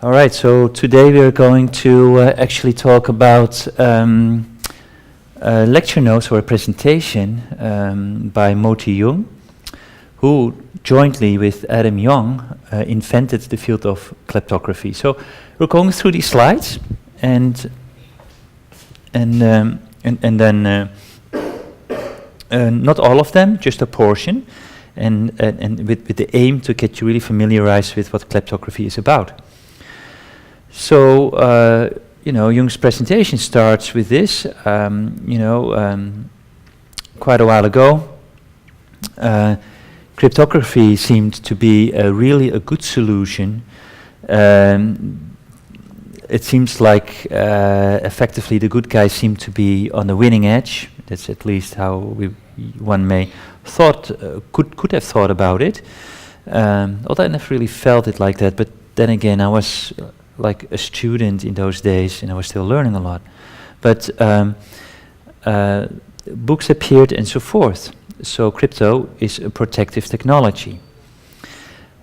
All right, so today we are going to actually talk about lecture notes or a presentation by Moti Jung, who jointly with Adam Young invented the field of kleptography. So we're going through these slides and then not all of them, just a portion, and with the aim to get you really familiarized with what kleptography is about. So, Jung's presentation starts with this. Quite a while ago, cryptography seemed to be really a good solution. It seems like effectively the good guys seem to be on the winning edge. That's at least how one may could have thought about it. Although I never really felt it like that. But then again, I was like a student in those days, and I was still learning a lot. But books appeared and so forth. So crypto is a protective technology.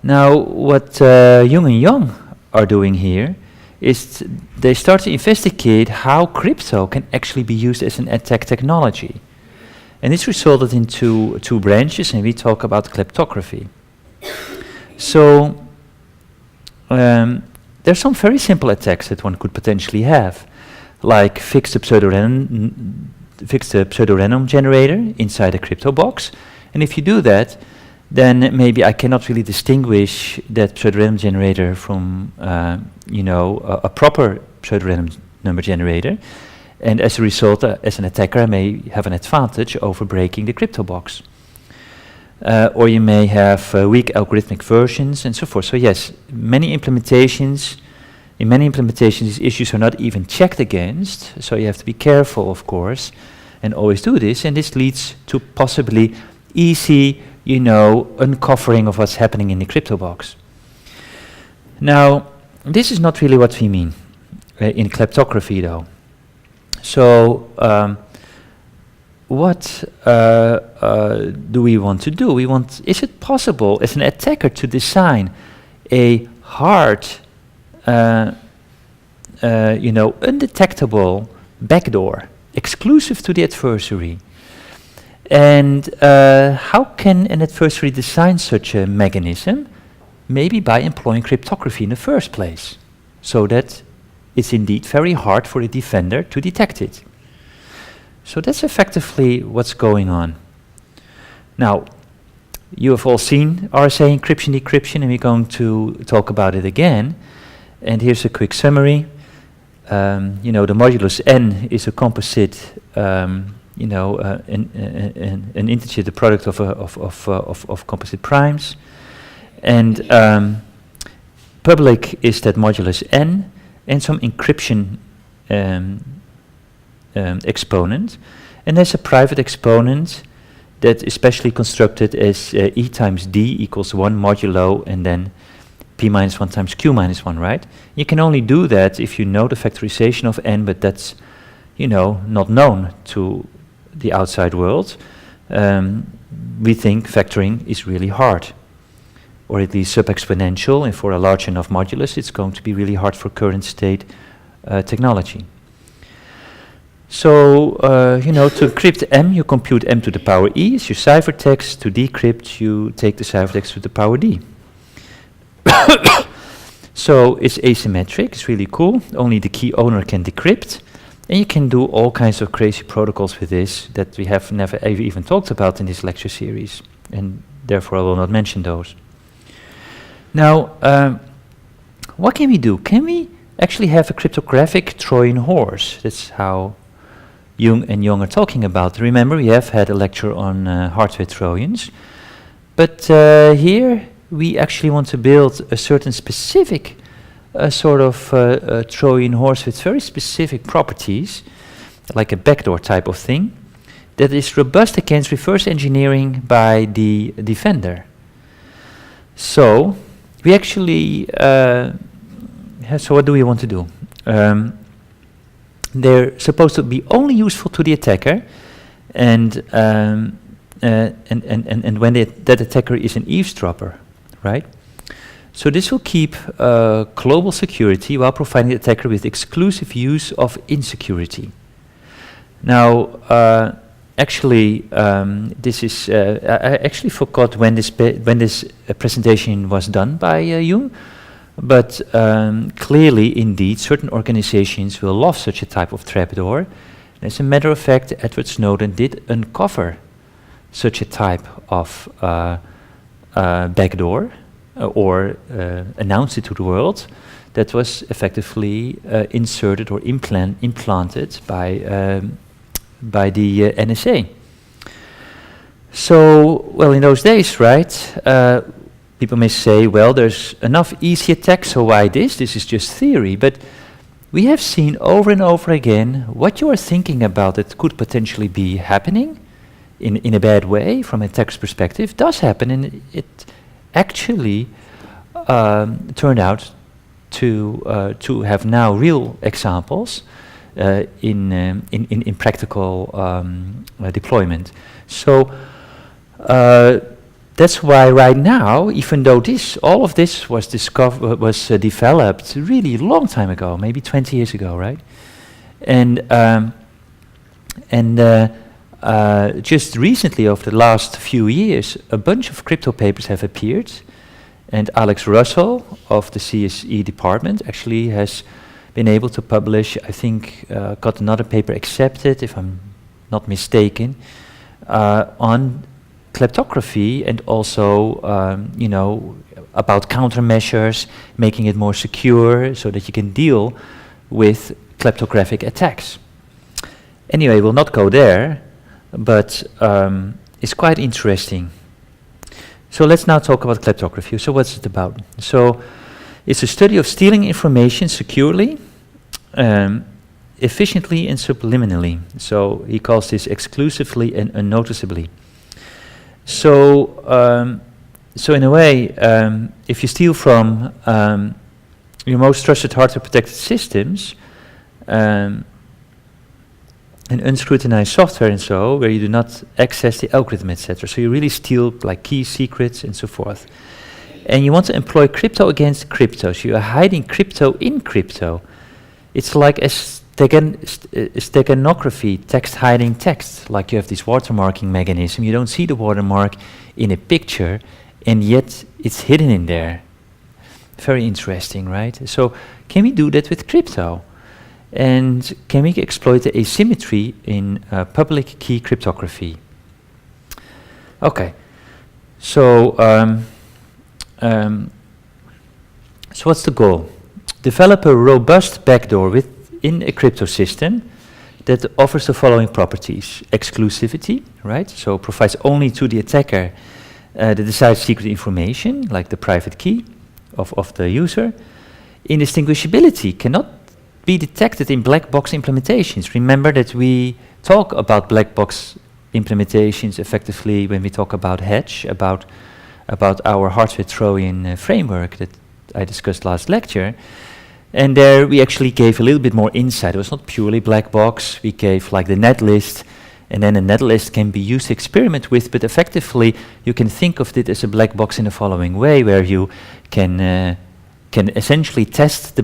Now, what Jung and Young are doing here is they start to investigate how crypto can actually be used as an attack technology. And this resulted in two branches, and we talk about kleptography. So, there's some very simple attacks that one could potentially have, like fix the pseudorandom generator inside a crypto box. And if you do that, then maybe I cannot really distinguish that pseudorandom generator from, a proper pseudorandom number generator. And as a result, as an attacker, I may have an advantage over breaking the crypto box. Or you may have weak algorithmic versions and so forth. So yes, in many implementations, these issues are not even checked against. So you have to be careful, of course, and always do this. And this leads to possibly easy, uncovering of what's happening in the crypto box. Now, this is not really what we mean in kleptography, though. So, what do we want to do? Is it possible as an attacker to design a hard, undetectable backdoor exclusive to the adversary? And how can an adversary design such a mechanism? Maybe by employing cryptography in the first place, so that it's indeed very hard for the defender to detect it. So that's effectively what's going on. Now, you have all seen RSA encryption, decryption, and we're going to talk about it again. And here's a quick summary. The modulus n is a composite, an integer, the product of composite primes. And public is that modulus n, and some encryption exponent, and there's a private exponent that is specially constructed as E times D equals 1 modulo and then P minus 1 times Q minus 1, right? You can only do that if you know the factorization of n, but that's, not known to the outside world. We think factoring is really hard, or at least sub-exponential, and for a large enough modulus, it's going to be really hard for current state technology. So, to encrypt M, you compute M to the power E as your ciphertext. To decrypt, you take the ciphertext to the power D. So, it's asymmetric, it's really cool. Only the key owner can decrypt. And you can do all kinds of crazy protocols with this that we have never even talked about in this lecture series. And therefore, I will not mention those. Now, what can we do? Can we actually have a cryptographic Trojan horse? That's how Jung and Young are talking about. Remember, we have had a lecture on hardware Trojans. But here, we actually want to build a certain specific Trojan horse with very specific properties, like a backdoor type of thing, that is robust against reverse engineering by the defender. So, we actually, so what do we want to do? They're supposed to be only useful to the attacker, and when that attacker is an eavesdropper, right? So this will keep global security while providing the attacker with exclusive use of insecurity. Now, actually, this is I actually forgot when this presentation was done by you, but clearly, indeed, certain organizations will love such a type of trapdoor. As a matter of fact, Edward Snowden did uncover such a type of backdoor, or announced it to the world, that was effectively inserted or implanted by the NSA. So, well, in those days, right, people may say, well, there's enough easy attacks, so why this? This is just theory. But we have seen over and over again what you are thinking about that could potentially be happening in a bad way from an attacker's perspective does happen, and it actually turned out to have now real examples in practical deployment. So that's why right now, even though all of this was developed really a long time ago, maybe 20 years ago, right? And just recently, over the last few years, a bunch of crypto papers have appeared, and Alex Russell of the CSE department actually has been able to publish, I think, got another paper accepted, if I'm not mistaken, on kleptography, and also, about countermeasures, making it more secure so that you can deal with kleptographic attacks. Anyway, we'll not go there, but it's quite interesting. So let's now talk about kleptography. So what's it about? So it's a study of stealing information securely, efficiently and subliminally. So he calls this exclusively and unnoticeably. So, so in a way, if you steal from your most trusted hardware protected systems, and unscrutinized software and so, where you do not access the algorithm, etc. So you really steal like key secrets and so forth. And you want to employ crypto against crypto. So you are hiding crypto in crypto. It's like a steganography, text hiding text. Like you have this watermarking mechanism. You don't see the watermark in a picture, and yet it's hidden in there. Very interesting, right? So can we do that with crypto? And can we exploit the asymmetry in public key cryptography? Okay, so so what's the goal? Develop a robust backdoor within a crypto system that offers the following properties: exclusivity, right? So provides only to the attacker the desired secret information, like the private key of the user. Indistinguishability cannot be detected in black box implementations. Remember that we talk about black box implementations effectively when we talk about Hedge, about our hardware Trojan framework that I discussed last lecture. And there we actually gave a little bit more insight. It was not purely black box. We gave like the netlist, and then a netlist can be used to experiment with, but effectively you can think of it as a black box in the following way, where you can essentially test the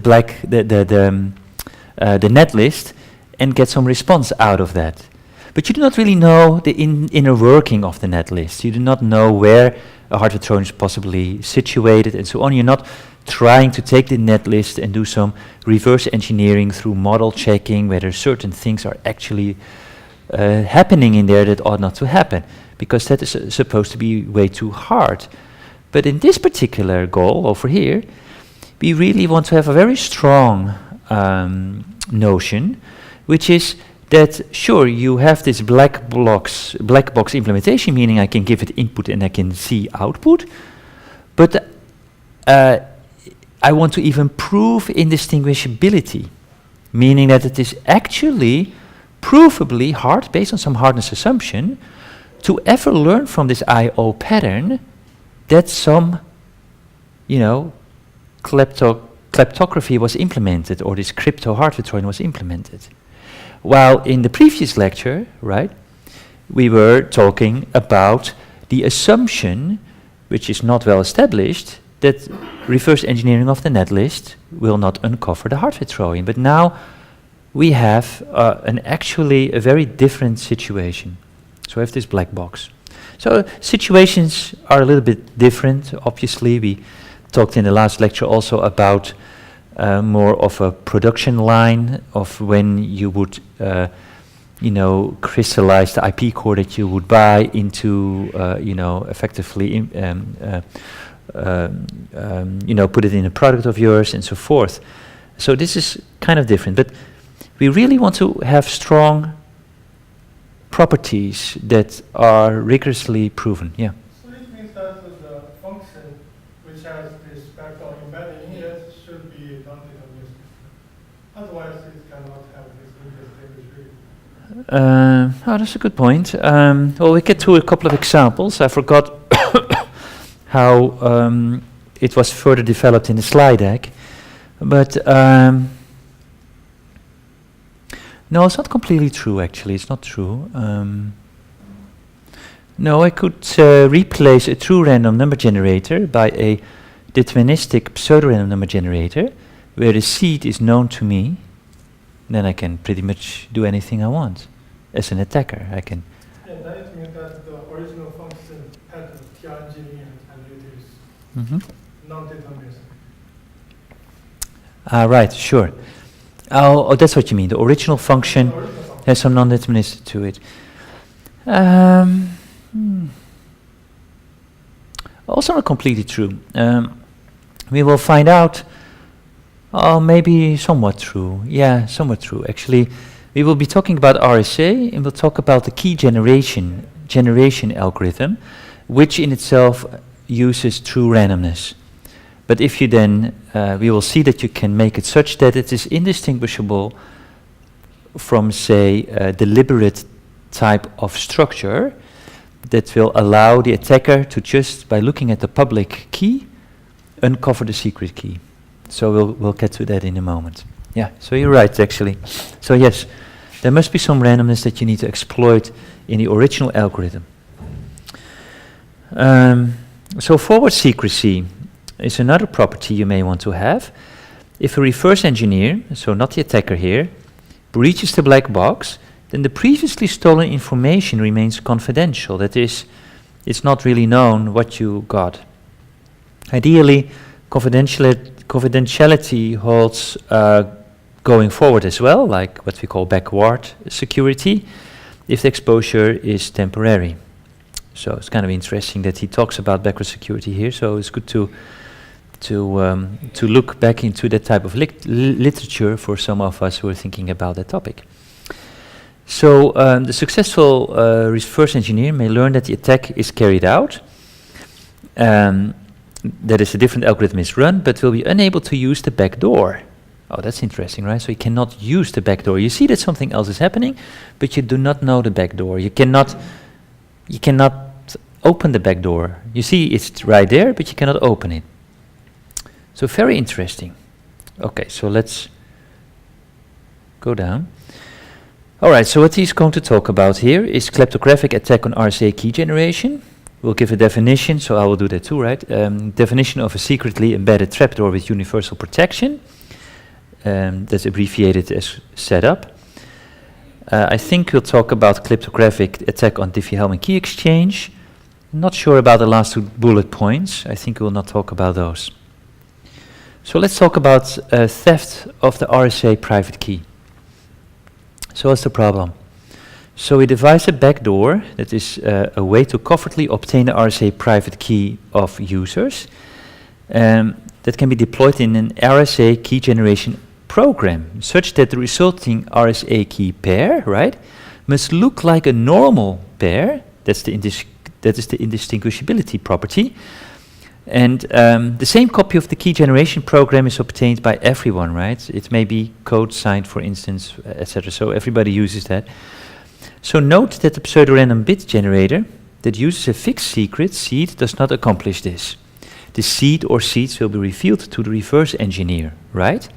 netlist and get some response out of that. But you do not really know the inner working of the netlist. You do not know where a hardware Trojan is possibly situated and so on. You're not trying to take the netlist and do some reverse engineering through model checking whether certain things are actually happening in there that ought not to happen, because that is supposed to be way too hard. But in this particular goal over here, we really want to have a very strong notion, which is that sure, you have this black box implementation, meaning I can give it input and I can see output, but I want to even prove indistinguishability, meaning that it is actually provably hard, based on some hardness assumption, to ever learn from this I/O pattern that some, kleptography was implemented, or this crypto hardware Trojan was implemented. While in the previous lecture, right, we were talking about the assumption, which is not well established, that reverse engineering of the netlist will not uncover the hardware Trojan. But now we have actually a very different situation. So I have this black box. So situations are a little bit different. Obviously, we talked in the last lecture also about more of a production line of when you would, crystallize the IP core that you would buy into, effectively, put it in a product of yours and so forth. So this is kind of different, but we really want to have strong properties that are rigorously proven. Yeah. So this means that the function which has this backdoor embedded in it should be non-deterministic. Otherwise, it cannot have this indistinguishability. That's a good point. Well, we get to a couple of examples. I forgot how it was further developed in the slide deck, but no, it's not completely true, actually. It's not true. No, I could replace a true random number generator by a deterministic pseudo-random number generator, where the seed is known to me. Then I can pretty much do anything I want. As an attacker, I can. And that it means that the original function pattern, TRNG, and it is non-deterministic. Right, sure. Oh, that's what you mean. The original function has some non-deterministic to it. Also not completely true. We will find out. Oh, maybe somewhat true. Yeah, somewhat true. Actually, we will be talking about RSA, and we'll talk about the key generation algorithm, which in itself uses true randomness. But if you then, we will see that you can make it such that it is indistinguishable from, say, a deliberate type of structure that will allow the attacker to just, by looking at the public key, uncover the secret key. So we'll get to that in a moment. Yeah, so you're right, actually. So yes, there must be some randomness that you need to exploit in the original algorithm. So forward secrecy is another property you may want to have. If a reverse engineer, so not the attacker here, breaches the black box, then the previously stolen information remains confidential. That is, it's not really known what you got. Ideally, confidentiality holds going forward as well, like what we call backward security, if the exposure is temporary. So it's kind of interesting that he talks about backward security here, so it's good to look back into that type of literature for some of us who are thinking about that topic. So the successful reverse engineer may learn that the attack is carried out, that is a different algorithm is run, but will be unable to use the backdoor. Oh, that's interesting, right? So you cannot use the backdoor. You see that something else is happening, but you do not know the backdoor. You cannot open the backdoor. You see it's right there, but you cannot open it. So very interesting. Okay, so let's go down. All right, so what he's going to talk about here is kleptographic attack on RSA key generation. We'll give a definition, so I will do that too, right? Definition of a secretly embedded trapdoor with universal protection. That's abbreviated as setup. I think we'll talk about cryptographic attack on Diffie-Hellman key exchange. Not sure about the last two bullet points. I think we'll not talk about those. So let's talk about theft of the RSA private key. So what's the problem? So we devise a backdoor that is a way to covertly obtain the RSA private key of users that can be deployed in an RSA key generation program, such that the resulting RSA key pair, right, must look like a normal pair. That is the indistinguishability property. And the same copy of the key generation program is obtained by everyone, right? It may be code signed, for instance, etc. So everybody uses that. So note that the pseudo-random bit generator that uses a fixed secret seed does not accomplish this. The seed or seeds will be revealed to the reverse engineer, right?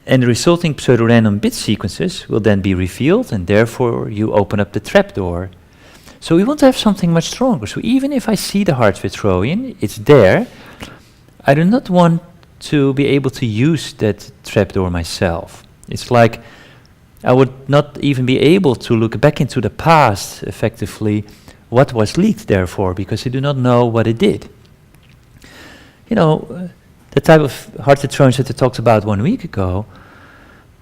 And the resulting pseudo-random bit sequences will then be revealed, and therefore you open up the trapdoor. So we want to have something much stronger. So even if I see the hardware Trojan, it's there, I do not want to be able to use that trapdoor myself. It's like I would not even be able to look back into the past, effectively, what was leaked therefore, because I do not know what it did. You know, the type of hardware Trojans that I talked about 1 week ago,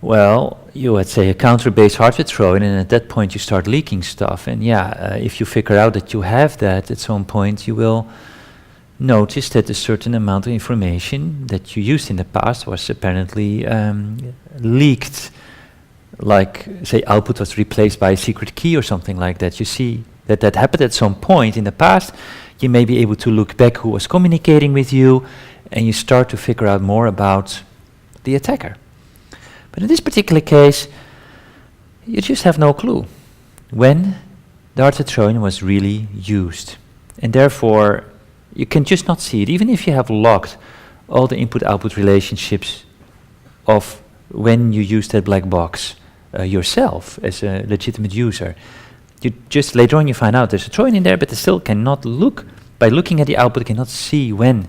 well, you would say a counter-based hardware Trojan, and at that point you start leaking stuff. And yeah, if you figure out that you have that at some point, you will notice that a certain amount of information that you used in the past was apparently leaked. Like, say, output was replaced by a secret key or something like that. You see that that happened at some point in the past. You may be able to look back who was communicating with you, and you start to figure out more about the attacker. But in this particular case, you just have no clue when the hardware Trojan was really used. And therefore, you can just not see it, even if you have logged all the input-output relationships of when you use that black box yourself as a legitimate user. You just later on you find out there's a Trojan in there, but they still cannot look, by looking at the output, cannot see when,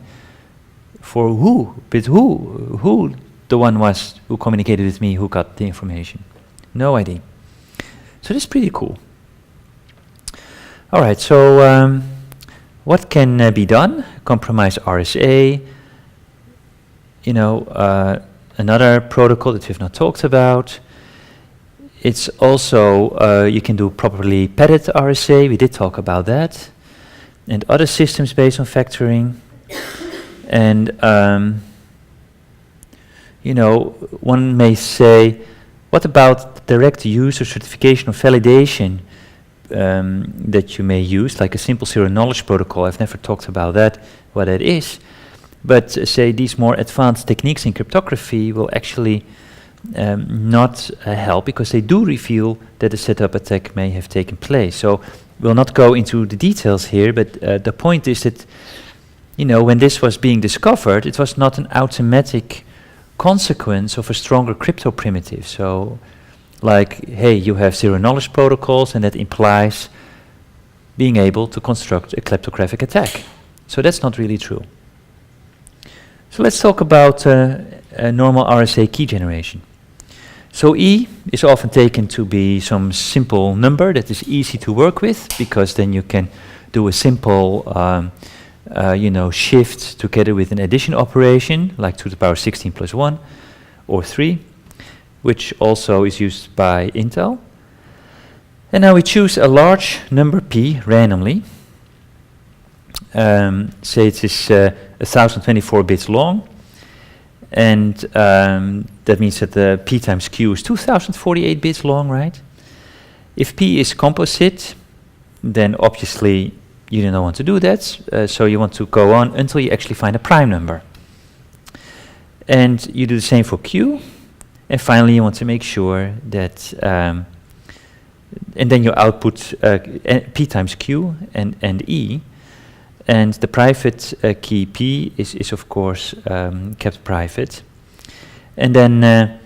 for who, with who the one was who communicated with me, who got the information. No idea. So that's pretty cool. All right, so what can be done? Compromise RSA. You know, another protocol that we've not talked about. It's also, you can do properly padded RSA. We did talk about that. And other systems based on factoring. And, you know, one may say, what about direct user certification or validation that you may use, like a simple zero knowledge protocol? I've never talked about that, what that is. But say these more advanced techniques in cryptography will actually not help, because they do reveal that a setup attack may have taken place. So we'll not go into the details here, but the point is that, you know, when this was being discovered, it was not an automatic consequence of a stronger crypto primitive. So, like, hey, you have zero knowledge protocols, and that implies being able to construct a kleptographic attack. So that's not really true. So let's talk about a normal RSA key generation. So E is often taken to be some simple number that is easy to work with, because then you can do a simple you know, shift together with an addition operation, like 2 to the power 16 plus 1 or 3, which also is used by Intel. And now we choose a large number P randomly. Say it is 1024 bits long, and that means that the P times Q is 2048 bits long, right? If P is composite, then obviously you don't want to do that, so you want to go on until you actually find a prime number. And you do the same for Q, and finally you want to make sure that, and then you output P times Q and E, and the private key P is of course kept private. And then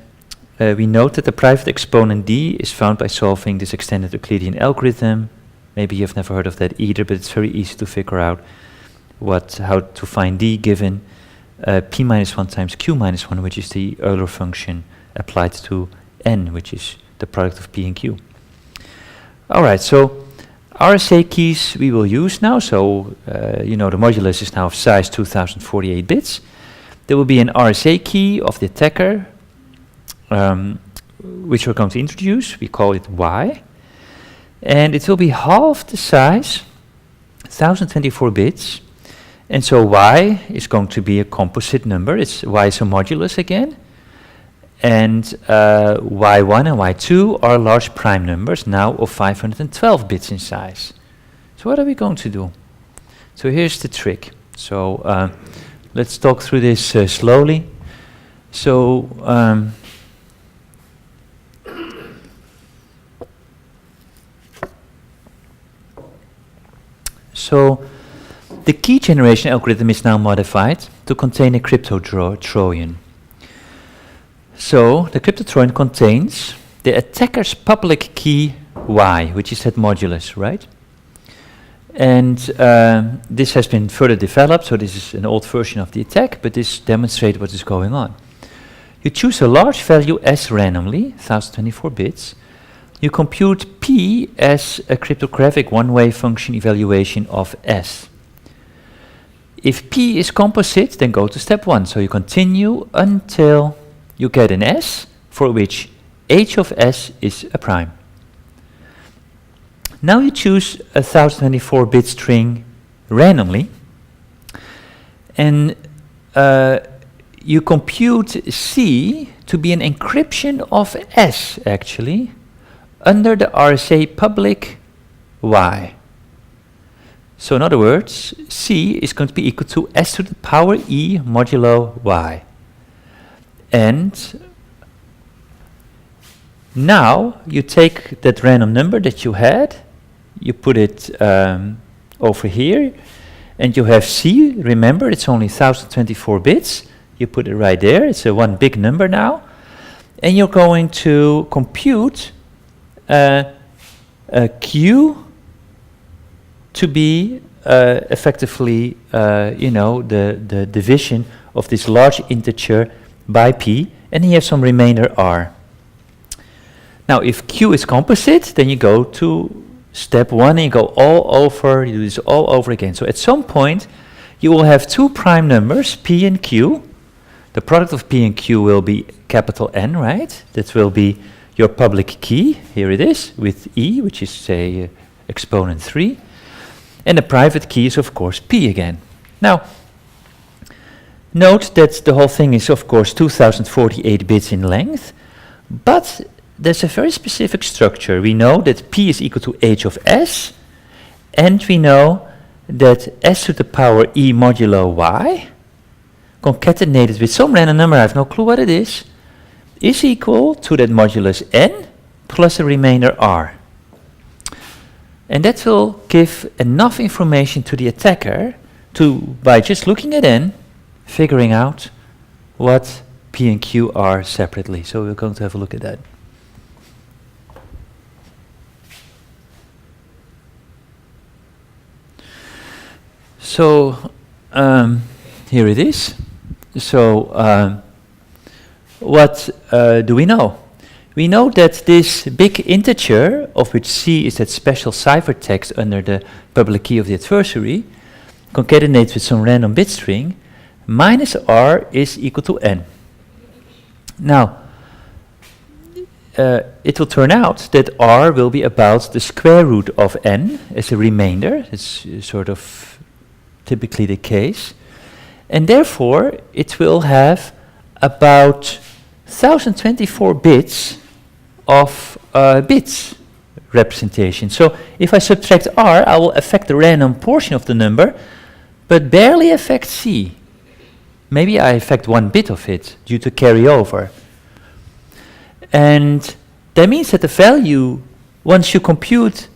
we note that the private exponent D is found by solving this extended Euclidean algorithm. Maybe you've never heard of that either, but it's very easy to figure out how to find D given P minus 1 times Q minus 1, which is the Euler function applied to N, which is the product of P and Q. All right, so RSA keys we will use now. So, you know, the modulus is now of size 2048 bits. There will be an RSA key of the attacker, which we're going to introduce. We call it Y. And it will be half the size, 1024 bits. And so Y is going to be a composite number. Y is a modulus again. And Y1 and Y2 are large prime numbers, now of 512 bits in size. So what are we going to do? So here's the trick. So let's talk through this slowly. So So the key generation algorithm is now modified to contain a crypto Trojan. So the crypto Trojan contains the attacker's public key Y, which is that modulus, right? And this has been further developed, so this is an old version of the attack, but this demonstrates what is going on. You choose a large value S randomly, 1024 bits. You compute P as a cryptographic one-way function evaluation of S. If P is composite, then go to step 1. So you continue until you get an S for which H of S is a prime. Now you choose a 1024-bit string randomly, and you compute C to be an encryption of S, actually, under the RSA public Y. So in other words, C is going to be equal to S to the power E modulo Y. And now you take that random number that you had, you put it over here, and you have C. Remember, it's only 1024 bits. You put it right there. It's a one big number now. And you're going to compute a Q to be effectively, the division of this large integer by P, and then you have some remainder R. Now, if Q is composite, then you go to step 1 and you go all over, you do this all over again. So at some point, you will have two prime numbers, P and Q. The product of P and Q will be capital N, right? That will be your public key. Here it is, with E, which is, say, exponent 3. And the private key is, of course, P again. Now, note that the whole thing is, of course, 2048 bits in length, but there's a very specific structure. We know that P is equal to H of S, and we know that S to the power E modulo Y, concatenated with some random number, I have no clue what it is equal to that modulus N plus a remainder R. And that will give enough information to the attacker to, by just looking at N, figuring out what P and Q are separately. So we're going to have a look at that. So here it is. So what do we know? We know that this big integer, of which C is that special ciphertext under the public key of the adversary, concatenates with some random bit string, minus R is equal to N. Now, it will turn out that R will be about the square root of N as a remainder. It's sort of typically the case. And therefore, it will have about 1024 bits of bits representation. So if I subtract R, I will affect the random portion of the number, but barely affect C. Maybe I affect 1 bit of it due to carryover. And that means that the value, once you compute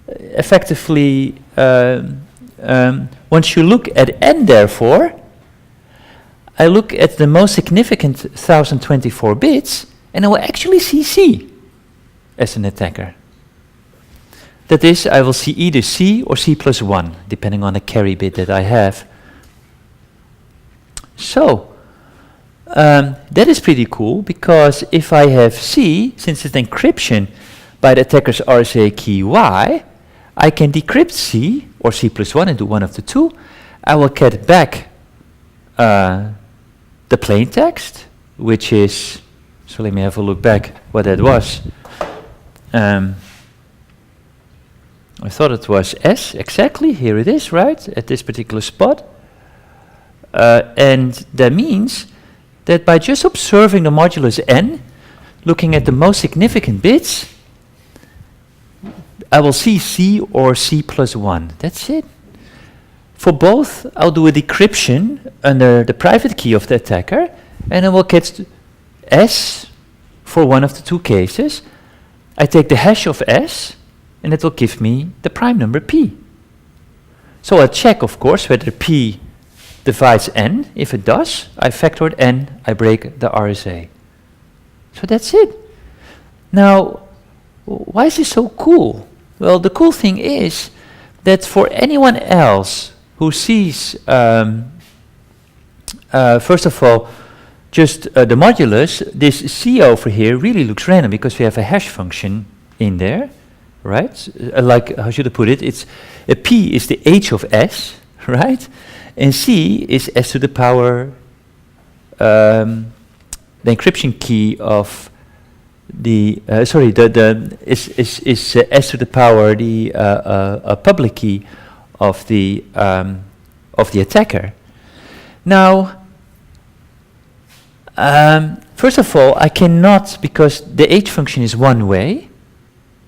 effectively, once you look at N therefore, I look at the most significant 1024 bits, and I will actually see C as an attacker. That is, I will see either C or C plus 1, depending on the carry bit that I have. So, that is pretty cool, because if I have C, since it's encryption by the attacker's RSA key Y, I can decrypt C, or C plus 1, and do one of the two. I will get back the plain text, which is, so let me have a look back what that was. I thought it was S, exactly, here it is, right, at this particular spot. And that means that by just observing the modulus N, looking at the most significant bits, I will see C or C plus 1. That's it. For both, I'll do a decryption under the private key of the attacker, and I will get S for one of the two cases. I take the hash of S, and it will give me the prime number P. So I check, of course, whether P divides N. If it does, I factor N, I break the RSA. So that's it. Now, why is this so cool? Well, the cool thing is that for anyone else who sees, first of all, just the modulus, this C over here really looks random because we have a hash function in there, right? Like, how should I put it? It's a P is the H of S, right? And C is S to the power, the encryption key of the, is S to the power the a public key of the attacker. Now, first of all, I cannot, because the H function is one way,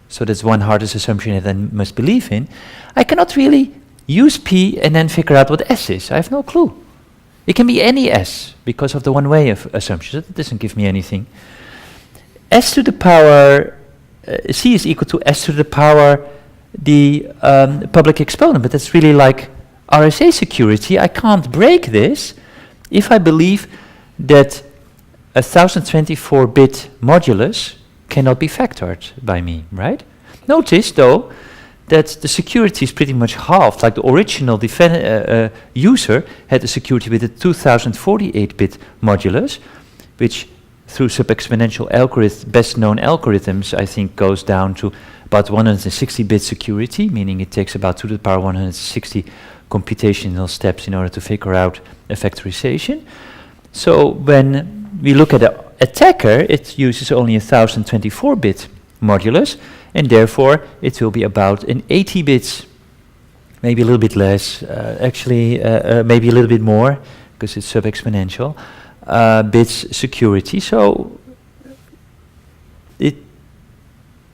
so that's one hardest assumption that I must believe in, I cannot really use P and then figure out what S is. I have no clue. It can be any S because of the one way of assumption. That doesn't give me anything. S to the power, C is equal to S to the power the public exponent, but that's really like RSA security. I can't break this if I believe that a 1024-bit modulus cannot be factored by me, right? Notice, though, that the security is pretty much halved. Like the original user had a security with a 2048-bit modulus, which through sub-exponential best-known algorithms, I think goes down to about 160-bit security, meaning it takes about 2 to the power 160 computational steps in order to figure out a factorization. So when we look at the attacker, it uses only a 1024-bit modulus, and therefore it will be about an 80 bits, maybe a little bit less, maybe a little bit more, because it's sub-exponential, bits security. So,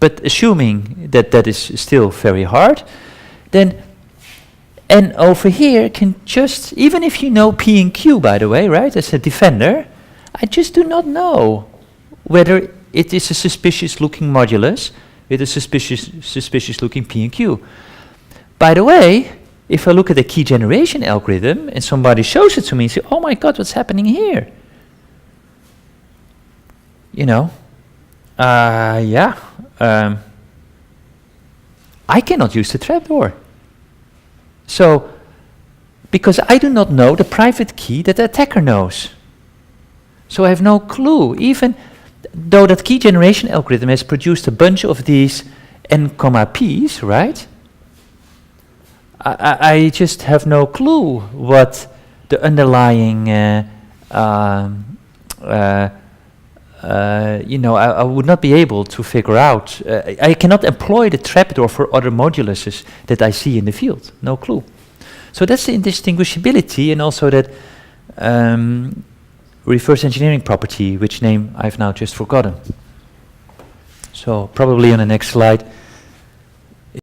but assuming that that is still very hard, then N over here can just, even if you know P and Q, by the way, right, as a defender, I just do not know whether it is a suspicious-looking modulus with a suspicious-looking P and Q. By the way, if I look at the key generation algorithm and somebody shows it to me and say, oh my God, what's happening here? You know, I cannot use the trapdoor. So, because I do not know the private key that the attacker knows. So I have no clue, even though that key generation algorithm has produced a bunch of these n, p's, right? I just have no clue what the underlying, I would not be able to figure out. I cannot employ the trapdoor for other moduluses that I see in the field. No clue. So that's the indistinguishability, and also that reverse engineering property, which name I've now just forgotten. So probably on the next slide